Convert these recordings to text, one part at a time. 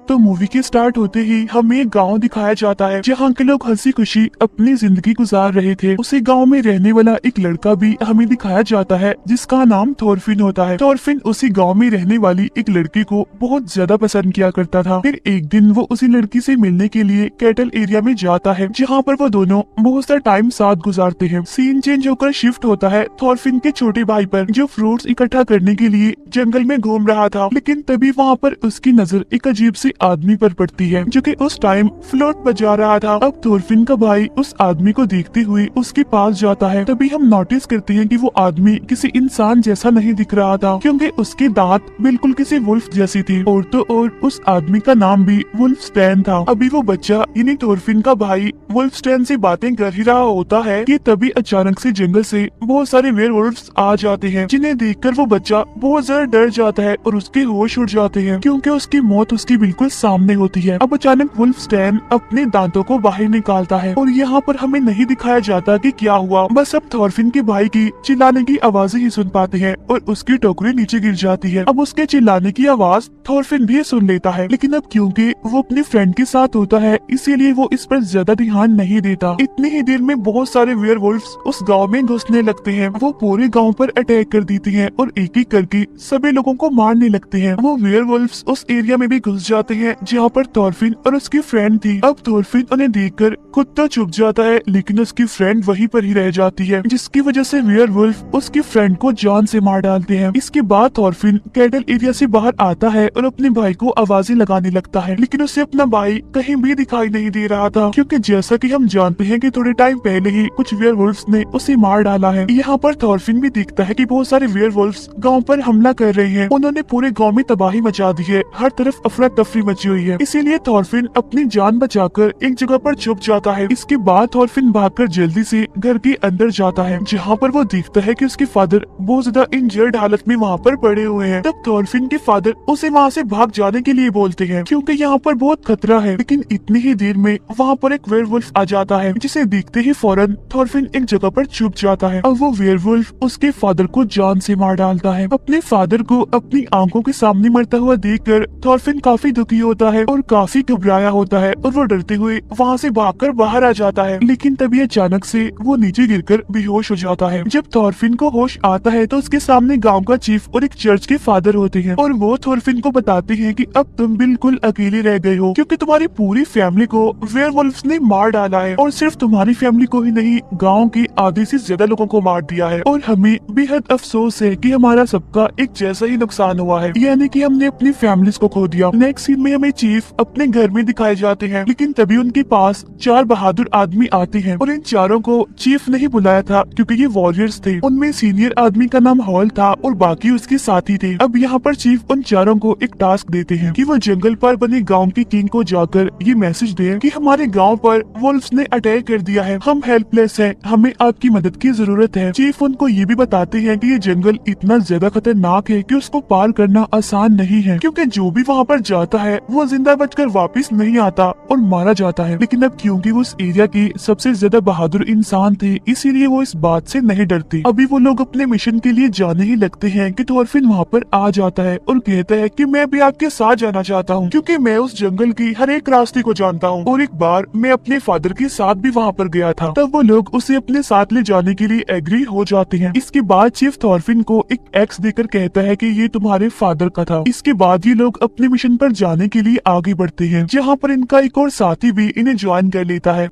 तो मूवी के स्टार्ट होते ही हमें एक गांव दिखाया जाता है जहाँ के लोग हंसी खुशी अपनी जिंदगी गुजार रहे थे। उसी गांव में रहने वाला एक लड़का भी हमें दिखाया जाता है जिसका नाम थॉरफिन होता है। थॉरफिन उसी गांव में रहने वाली एक लड़की को बहुत ज्यादा पसंद किया करता था। फिर एक दिन वो उसी लड़की से मिलने के लिए कैटल एरिया में जाता है जहाँ पर वो दोनों बहुत सा टाइम साथ गुजारते हैं। सीन चेंज होकर शिफ्ट होता है थॉरफिन के छोटे भाई पर जो फ्रूट्स इकट्ठा करने के लिए जंगल में घूम रहा था। लेकिन तभी वहाँ पर उसकी नजर एक अजीब सी आदमी पर पड़ती है जो कि उस टाइम फ्लूट बजा रहा था। अब थॉरफिन का भाई उस आदमी को देखते हुए उसके पास जाता है। तभी हम नोटिस करते हैं कि वो आदमी किसी इंसान जैसा नहीं दिख रहा था क्योंकि उसके दांत बिल्कुल किसी वुल्फ जैसी थी। और तो और उस आदमी का नाम भी वुल्फस्टैन था। अभी वो बच्चा यानी थॉरफिन का भाई वुल्फस्टैन से बातें कर ही रहा होता है कि तभी अचानक से जंगल से बहुत सारे वेयरवुल्व्स आ जाते हैं जिन्हें देखकर वो बच्चा बहुत ज्यादा डर जाता है और उसके होश उड़ जाते हैं क्योंकि उसकी मौत उसकी बिल्कुल सामने होती है। अब अचानक वुल्फस्टैन अपने दांतों को बाहर निकालता है और यहाँ पर हमें नहीं दिखाया जाता कि क्या हुआ। बस अब थॉरफिन के भाई की चिल्लाने की आवाजें ही सुन पाते हैं और उसकी टोकरी नीचे गिर जाती है। अब उसके चिल्लाने की आवाज थॉरफिन भी सुन लेता है लेकिन अब क्योंकि वो अपने फ्रेंड के साथ होता है इसीलिए वो इस पर ज्यादा ध्यान नहीं देता। इतनी ही देर में बहुत सारे वेयरवुल्व्स उस गाँव में घुसने लगते हैं। वो पूरे गाँव पर अटैक कर देते हैं और एक एक करके सभी लोगों को मारने लगते हैं। वो वेयरवुल्व्स उस एरिया में भी घुस जाते हैं जहाँ पर थॉरफिन और उसकी फ्रेंड थी। अब थॉरफिन उन्हें देखकर खुद तो छुप जाता है लेकिन उसकी फ्रेंड वहीं पर ही रह जाती है जिसकी वजह से वेयरवुल्फ उसकी फ्रेंड को जान से मार डालते हैं। इसके बाद थॉरफिन कैटल एरिया से बाहर आता है और अपने भाई को आवाजें लगाने लगता है लेकिन उसे अपना भाई कहीं भी दिखाई नहीं दे रहा था क्योंकि जैसा कि हम जानते हैं कि थोड़े टाइम पहले ही कुछ वेयरवुल्व्स ने उसे मार डाला है। यहाँ पर थॉरफिन भी देखता है कि बहुत सारे वेयरवुल्व्स गाँव पर हमला कर रहे हैं। उन्होंने पूरे गाँव में तबाही मचा दी है। हर तरफ अफरा तफरी मची हुई है। इसीलिए थॉरफिन अपनी जान बचाकर एक जगह पर छुप जाता है। इसके बाद थॉरफिन भागकर जल्दी से घर के अंदर जाता है जहाँ पर वो देखता है कि उसके फादर बहुत ज्यादा इंजर्ड हालत में वहाँ पर पड़े हुए हैं। तब थॉरफिन के फादर उसे वहाँ से भाग जाने के लिए बोलते हैं क्योंकि यहाँ पर बहुत खतरा है। लेकिन इतनी ही देर में वहाँ पर एक वेयरवुल्फ आ जाता है जिसे देखते ही फौरन थॉरफिन एक जगह पर छुप जाता है। अब वो वेयरवुल्फ उसके फादर को जान से मार डालता है। अपने फादर को अपनी आंखों के सामने मरता हुआ देखकर थॉरफिन काफी दुखी होता है और काफी घबराया होता है और वो डरते हुए वहाँ से भागकर बाहर आ जाता है। लेकिन तभी अचानक से वो नीचे गिरकर बेहोश हो जाता है। जब थॉरफिन को होश आता है तो उसके सामने गांव का चीफ और एक चर्च के फादर होते हैं और वो थॉरफिन को बताते हैं कि अब तुम बिल्कुल अकेले रह गए हो क्योंकि तुम्हारी पूरी फैमिली को वेयरवुल्व्स ने मार डाला है और सिर्फ तुम्हारी फैमिली को ही नहीं गाँव के आधे से ज्यादा लोगों को मार दिया है और हमें बेहद अफसोस है कि हमारा सबका एक जैसा ही नुकसान हुआ है, यानी कि हमने अपनी फैमिलीज को खो दिया। नेक्स्ट सीन में हमें चीफ अपने घर में दिखाए जाते हैं लेकिन तभी उनके पास 4 बहादुर आदमी आते हैं और इन चारों को चीफ नहीं बुलाया था क्योंकि ये वॉरियर्स थे। उनमें सीनियर आदमी का नाम हॉल था और बाकी उसके साथी थे। अब यहाँ पर चीफ उन चारों को एक टास्क देते हैं कि वो जंगल पर बने गाँव के किंग को जाकर ये मैसेज दें कि हमारे गाँव पर वुल्व्स ने अटैक कर दिया है, हम हेल्पलेस हैं, हमें आपकी मदद की जरूरत है। चीफ उनको ये भी बताते हैं कि ये जंगल इतना ज्यादा खतरनाक है कि उसको पार करना आसान नहीं है क्योंकि जो भी वहाँ पर जाता है वो जिंदा बचकर वापस नहीं आता और मारा जाता है। लेकिन अब क्योंकि वो उस एरिया की सबसे ज्यादा बहादुर इंसान थे इसीलिए वो इस बात से नहीं डरते। अभी वो लोग अपने मिशन के लिए जाने ही लगते हैं कि थॉरफिन वहाँ पर आ जाता है और कहता है कि मैं भी आपके साथ जाना चाहता हूँ क्योंकि मैं उस जंगल की हर एक रास्ते को जानता हूँ और एक बार मैं अपने फादर के साथ भी वहाँ पर गया था। तब वो लोग उसे अपने साथ ले जाने के लिए एग्री हो जाते हैं। इसके बाद चीफ थॉरफिन को एक एक्स देकर कहता है कि ये तुम्हारे फादर का था। इसके बाद ये लोग अपने मिशन पर जाने के लिए आगे बढ़ते हैं जहाँ पर इनका एक और साथी भी इन्हें ज्वाइन कर लेता है।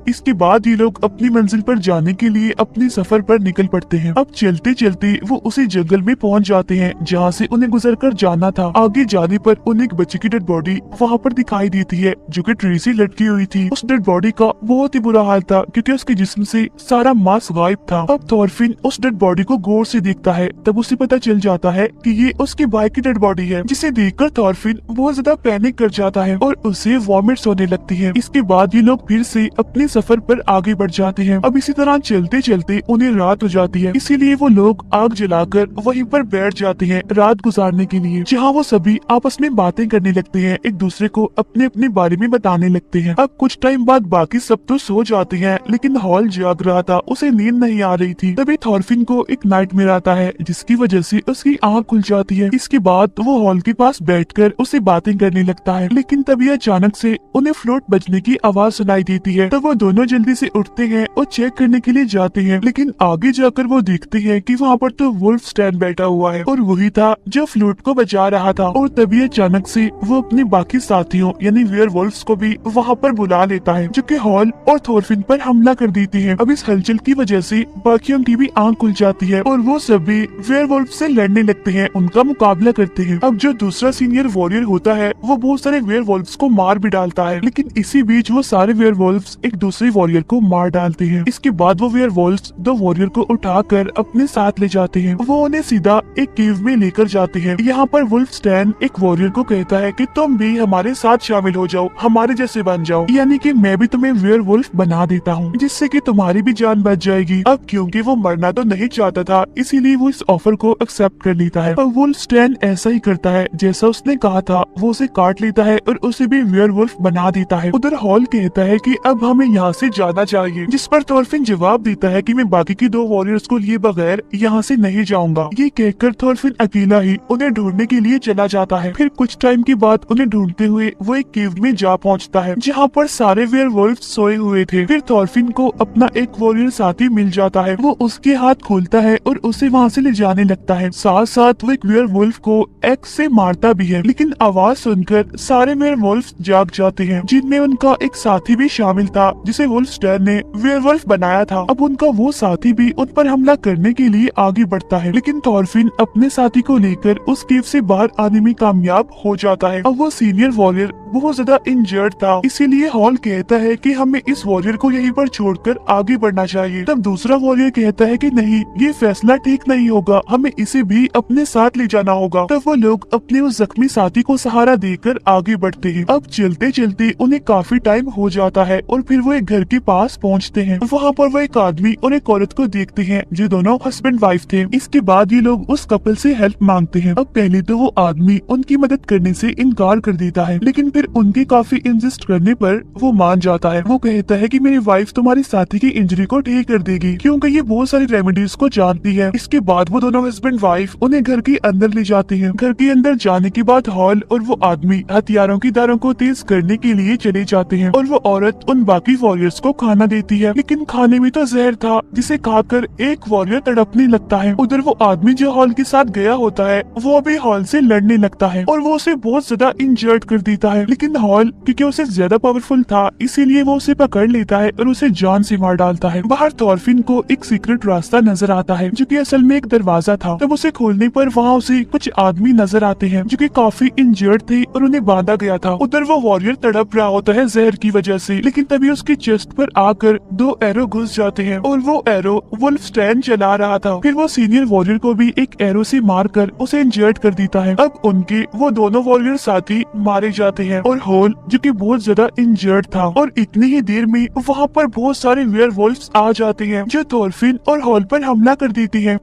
इसके बाद ये लोग अपनी मंजिल पर जाने के लिए अपने सफर पर निकल पड़ते हैं। अब चलते चलते वो उसी जंगल में पहुंच जाते हैं जहां से उन्हें गुजरकर जाना था। आगे जाने पर उन्हें एक बच्चे की डेड बॉडी वहां पर दिखाई देती है जो कि ट्री से लटकी हुई थी। उस डेड बॉडी का बहुत ही बुरा हाल था क्योंकि उसके जिस्म से सारा मांस गायब था। अब थॉरफिन उस डेड बॉडी को गौर से देखता है तब उसे पता चल जाता है कि ये उसके भाई की डेड बॉडी है, जिसे देखकर थॉरफिन बहुत ज्यादा पैनिक कर जाता है और उसे वॉमिट्स होने लगती है। इसके बाद ये लोग फिर से अपने सफर पर आगे बढ़ जाते हैं। अब इसी तरह चलते चलते उन्हें रात हो जाती है, इसीलिए वो लोग आग जलाकर वहीं पर बैठ जाते हैं रात गुजारने के लिए, जहाँ वो सभी आपस में बातें करने लगते हैं, एक दूसरे को अपने अपने बारे में बताने लगते हैं। अब कुछ टाइम बाद बाकी सब तो सो जाते हैं, लेकिन हॉल जाग रहा था, उसे नींद नहीं आ रही थी। तभी थॉरफिन को एक नाइटमेयर आता है, जिसकी वजह से उसकी आँख खुल जाती है। इसके बाद वो हॉल के पास बैठकर उससे बातें करने लगता है, लेकिन तभी अचानक से उन्हें फ्लोट बजने की आवाज सुनाई देती है। तो वो दोनों जल्दी से उठते हैं और चेक करने के लिए जाते हैं, लेकिन आगे जाकर वो देखते हैं कि वहाँ पर तो वुल्फस्टैन बैठा हुआ है और वही था जो फ्लूट को बचा रहा था। और तभी अचानक से वो अपने बाकी साथियों यानी वेयरवुल्फ्स को भी वहाँ पर बुला लेता है, जो कि हॉल और थॉरफिन पर हमला कर देते हैं। अब इस हलचल की वजह से बाकियों की भी आंख खुल जाती है और वो सभी वेयरवुल्फ से लड़ने लगते हैं, उनका मुकाबला करते हैं। अब जो दूसरा सीनियर वॉरियर होता है वो बहुत सारे वेयरवुल्फ्स को मार भी डालता है, लेकिन इसी बीच वो सारे वेयरवुल्फ्स एक दूसरे वॉरियर को मार डालते हैं। इसके बाद वो वेयरवुल्फ्स दो वॉरियर को उठाकर अपने साथ ले जाते हैं। वो उन्हें सीधा एक केव में लेकर जाते हैं। यहाँ पर वुल्फस्टैन एक वॉरियर को कहता है कि तुम भी हमारे साथ शामिल हो जाओ, हमारे जैसे बन जाओ, यानी कि मैं भी तुम्हें वेयरवुल्फ बना देता हूँ, जिससे कि तुम्हारी भी जान बच जाएगी। अब क्योंकि वो मरना तो नहीं चाहता था, इसीलिए वो इस ऑफर को एक्सेप्ट कर लेता है। अब वुल्फस्टैन ऐसा ही करता है जैसा उसने कहा था, वो उसे काट लेता है और उसे भी वेयरवुल्फ बना देता है। उधर हॉल कहता है कि अब हमें यहाँ से जाना चाहिए, जिस पर थॉरफिन जवाब देता है कि मैं बाकी की दो वॉरियर्स को लिए बगैर यहाँ से नहीं जाऊंगा। ये कहकर थॉरफिन अकेला ही उन्हें ढूंढने के लिए चला जाता है। फिर कुछ टाइम के बाद उन्हें ढूंढते हुए वो एक केव में जा पहुँचता है, जहाँ पर सारे वेयरवुल्फ सोए हुए थे। फिर थॉरफिन को अपना एक वॉरियर साथी मिल जाता है, वो उसके हाथ खोलता है और उसे वहाँ से ले जाने लगता है। साथ साथ वो एक वेयरवुल्फ को एक्स से मारता भी है, लेकिन आवाज सुनकर सारे वेयरवुल्फ जाग जाते हैं, जिनमें उनका एक साथी भी शामिल था जिसे वुल्फस्टैन ने वेयरवुल्फ बनाया था। अब उनका वो साथी भी उन पर हमला करने के लिए आगे बढ़ता है, लेकिन थॉरफिन अपने साथी को लेकर उस केव से बाहर आने में कामयाब हो जाता है। अब वो सीनियर वॉरियर बहुत ज्यादा इंजर्ड था, इसीलिए हॉल कहता है कि हमें इस वॉरियर को यहीं पर छोड़कर आगे बढ़ना चाहिए। तब दूसरा वॉरियर कहता है कि नहीं, ये फैसला ठीक नहीं होगा, हमें इसे भी अपने साथ ले जाना होगा। तब वो लोग अपने उस जख्मी साथी को सहारा देकर आगे बढ़ते हैं। अब चलते चलते उन्हें काफी टाइम हो जाता है और फिर वो एक घर के पास पहुंचते हैं। वहाँ पर वो एक आदमी और एक औरत को देखते हैं जो दोनों हस्बैंड वाइफ थे। इसके बाद ये लोग उस कपल से हेल्प मांगते हैं। अब पहले तो वो आदमी उनकी मदद करने से इनकार कर देता है, लेकिन फिर उनके काफी इंसिस्ट करने पर वो मान जाता है। वो कहता है कि मेरी वाइफ तुम्हारी साथी की इंजरी को ठीक कर देगी, क्योंकि ये बहुत सारी रेमेडीज को जानती है। इसके बाद वो दोनों हस्बैंड वाइफ उन्हें घर के अंदर ले जाते हैं। घर के अंदर जाने के बाद हॉल और वो आदमी हथियारों की धारों को तेज करने के लिए चले जाते हैं और वो औरत उन बाकी वॉरियर्स को खाना देती है, लेकिन खाने में तो जहर था, जिसे खाकर एक वॉरियर तड़पने लगता है। उधर वो आदमी जो हॉल के साथ गया होता है वो भी हॉल से लड़ने लगता है और वो उसे बहुत ज्यादा इंजर्ड कर देता है, लेकिन हॉल क्योंकि उसे ज्यादा पावरफुल था इसीलिए वो उसे पकड़ लेता है और उसे जान से मार डालता है। बाहर थॉरफिन को एक सीक्रेट रास्ता नजर आता है, जो कि असल में एक दरवाजा था। तब उसे खोलने पर वहाँ उसे कुछ आदमी नजर आते हैं जो कि काफी इंजर्ड थे और उन्हें बांधा गया था। उधर वो वॉरियर तड़प रहा होता है जहर की वजह से, लेकिन तभी उसकी चेस्ट पर आकर दो एरो घुस जाते हैं और वो एरो वुल्फस्टैन चला रहा था। फिर वो सीनियर वॉरियर को भी एक एरो से मारकर उसे इंजर्ड कर देता है। अब उनके वो दोनों वॉरियर साथी मारे जाते हैं और हॉल जो कि बहुत ज्यादा इंजर्ड था, और इतनी ही देर में वहाँ पर बहुत सारे वेयरवुल्फ्स आ जाते हैं जो थॉरफिन और हॉल पर हमला कर देते हैं।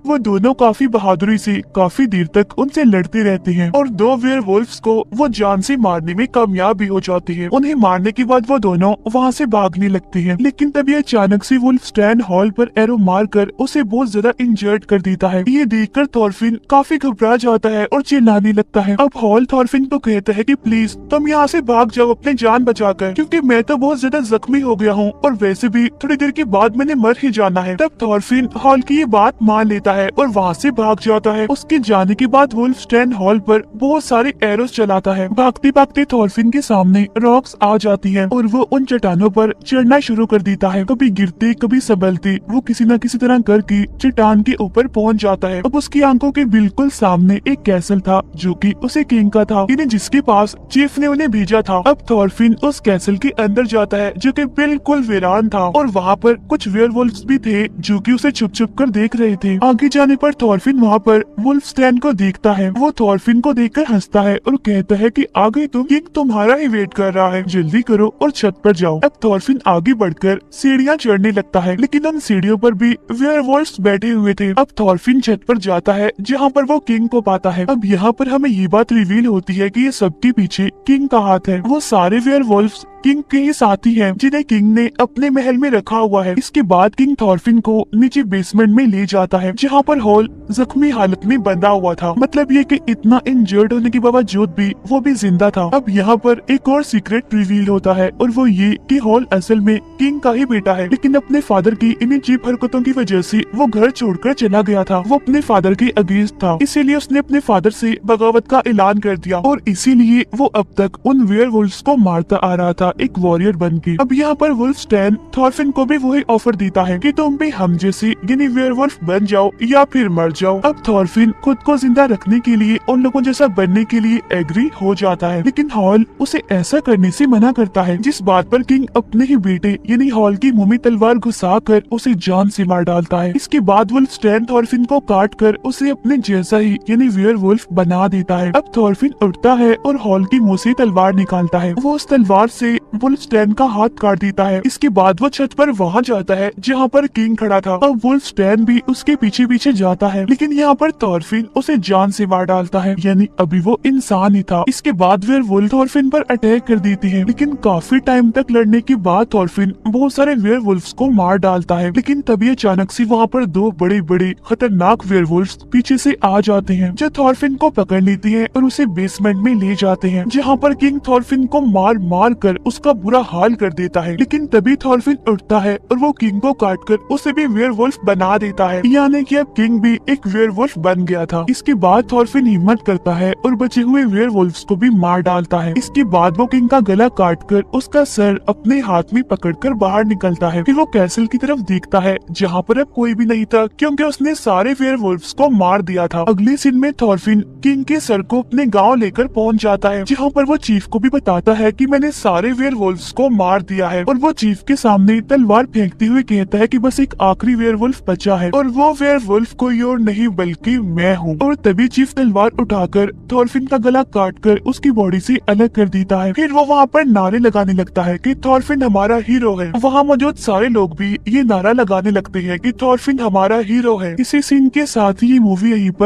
वो दोनों काफी बहादुरी से काफी देर तक उनसे लड़ते रहते हैं और दो वेयरवुल्फ्स को वो जान से मारने में कामयाब भी हो जाते हैं। उन्हें मारने के बाद वो दोनों वहाँ से भागने लगते हैं, लेकिन तभी अचानक से वुल्फस्टैन हॉल पर एरो मारकर उसे बहुत ज्यादा इंजर्ड कर देता है। ये देखकर थॉरफिन काफी घबरा जाता है और चिल्लाने लगता है। अब हॉल थॉरफिन को कहता है कि प्लीज तुम यहाँ से भाग जाओ अपनी जान बचाकर, क्योंकि मैं तो बहुत ज्यादा जख्मी हो गया हूँ और वैसे भी थोड़ी देर के बाद मैंने मर ही जाना है। तब थॉरफिन हॉल की ये बात मान लेता है और वहाँ से भाग जाता है। उसके जाने के बाद वुल्फस्टैन हॉल पर बहुत सारे एरोस चलाता है। भागते भागते थॉरफिन के सामने रॉक्स आ जाती हैं और वो उन चट्टानों पर चढ़ना शुरू कर देता है। कभी गिरते कभी संभलते वो किसी न किसी तरह करके चट्टान के ऊपर पहुँच जाता है। अब उसकी आंखों के बिल्कुल सामने एक कैसल था जो कि उसे किंग का था, यानी जिसके पास चीफ ने उन्हें भेजा था। अब थॉरफिन उस कैसल के अंदर जाता है जो कि बिल्कुल वीरान था और वहाँ पर कुछ वेयरवुल्फ्स भी थे जो कि उसे छुप छुप कर देख रहे थे। आगे जाने पर थॉरफिन वहाँ पर वुल्फस्टैन को देखता है। वो थॉरफिन को देखकर हंसता है और कहता है कि आ गए तुम, किंग तुम्हारा ही वेट कर रहा है, जल्दी करो और छत पर जाओ। अब थॉरफिन आगे बढ़कर सीढ़ियाँ चढ़ने लगता है, लेकिन उन सीढ़ियों पर भी वेयरवुल्व्स बैठे हुए थे। अब थॉरफिन छत पर जाता है जहाँ पर वो किंग को पाता है। अब यहाँ पर हमें ये बात रिवील होती है कि ये सबके पीछे किंग का हाथ है। वो सारे वेयरवुल्व्स किंग के ही साथी हैं जिन्हें किंग ने अपने महल में रखा हुआ है। इसके बाद किंग थॉरफिन को नीचे बेसमेंट में ले जाता है जहाँ पर हॉल जख्मी हालत में बंधा हुआ था। मतलब ये कि इतना इंजर्ड होने के बावजूद भी वो भी जिंदा था। अब यहाँ पर एक और सीक्रेट रिवील होता है और वो ये कि हॉल असल में किंग का ही बेटा है, लेकिन अपने फादर की इन चीप हरकतों की वजह से वो घर छोड़कर चला गया था। वो अपने फादर के अगेंस्ट था, इसीलिए उसने अपने फादर से बगावत का ऐलान कर दिया और इसीलिए वो अब तक उन वेयरवुल्व्स को मारता आ रहा था एक वॉरियर बन के। अब यहाँ पर वुल्फस्टैन थॉरफिन को भी वही ऑफर देता है कि तुम भी हम जैसे यानी वेयरवुल्फ बन जाओ या फिर मर जाओ। अब थॉरफिन खुद को जिंदा रखने के लिए उन लोगों जैसा बनने के लिए एग्री हो जाता है, लेकिन हॉल उसे ऐसा करने से मना करता है, जिस बात पर किंग अपने ही बेटे यानी हॉल की मुंह में तलवार घुसाकर उसे जान से मार डालता है। इसके बाद वुल्फस्टैन थॉरफिन को काट कर उसे अपने जैसा ही यानी वेयरवुल्फ बना देता है। अब थॉरफिन उठता है और हॉल की मुंह से तलवार निकालता है। वो उस तलवार से वुल्फस्टैन का हाथ काट देता है। इसके बाद वो छत पर वहाँ जाता है जहाँ पर किंग खड़ा था। अब वुल्फस्टैन भी उसके पीछे पीछे जाता है, लेकिन यहाँ पर थॉरफिन उसे जान से मार डालता है, यानी अभी वो इंसान ही था। इसके बाद वेयरवुल्फ थॉरफिन पर अटैक कर देती है, लेकिन काफी टाइम तक लड़ने के बाद थॉरफिन बहुत सारे वेयरवुल्व्स को मार डालता है। लेकिन तभी अचानक से वहाँ पर दो बड़े बड़े खतरनाक वेयरवुल्व्स पीछे से आ जाते हैं जो थॉरफिन को पकड़ लेती है और उसे बेसमेंट में ले जाते हैं, जहाँ पर किंग थॉरफिन को मार मार कर उसका बुरा हाल कर देता है। लेकिन तभी थॉरफिन उठता है और वो किंग को काटकर उसे भी वेयरवुल्फ बना देता है, यानी कि अब किंग भी एक वेयरवुल्फ बन गया था। इसके बाद थॉरफिन हिम्मत करता है और बचे हुए वेयरवुल्व्स को भी मार डालता है। इसके बाद वो किंग का गला काटकर उसका सर अपने हाथ में पकड़कर बाहर निकलता है। फिर वो कैसल की तरफ देखता है जहाँ पर अब कोई भी नहीं था, क्योंकि उसने सारे वेयरवुल्व्स को मार दिया था। अगले सीन में थॉरफिन किंग के सर को अपने गाँव लेकर पहुँच जाता है, जहाँ पर वो चीफ को भी बताता है कि मैंने सारे वेयरवुल्व्स को मार दिया है। और वो चीफ के सामने तलवार फेंकते हुए कहता है कि बस एक आखिरी वेयरवुल्फ बचा है और वो वेयरवुल्फ कोई और नहीं बल्कि मैं हूँ। और तभी चीफ तलवार उठाकर थॉरफिन का गला काटकर उसकी बॉडी से अलग कर देता है। फिर वो वहाँ पर नारे लगाने लगता है कि थॉरफिन हमारा हीरो है। वहाँ मौजूद सारे लोग भी ये नारा लगाने लगते हैं कि थॉरफिन हमारा हीरो है। इसी सीन के साथ ही ये मूवी यहीं पर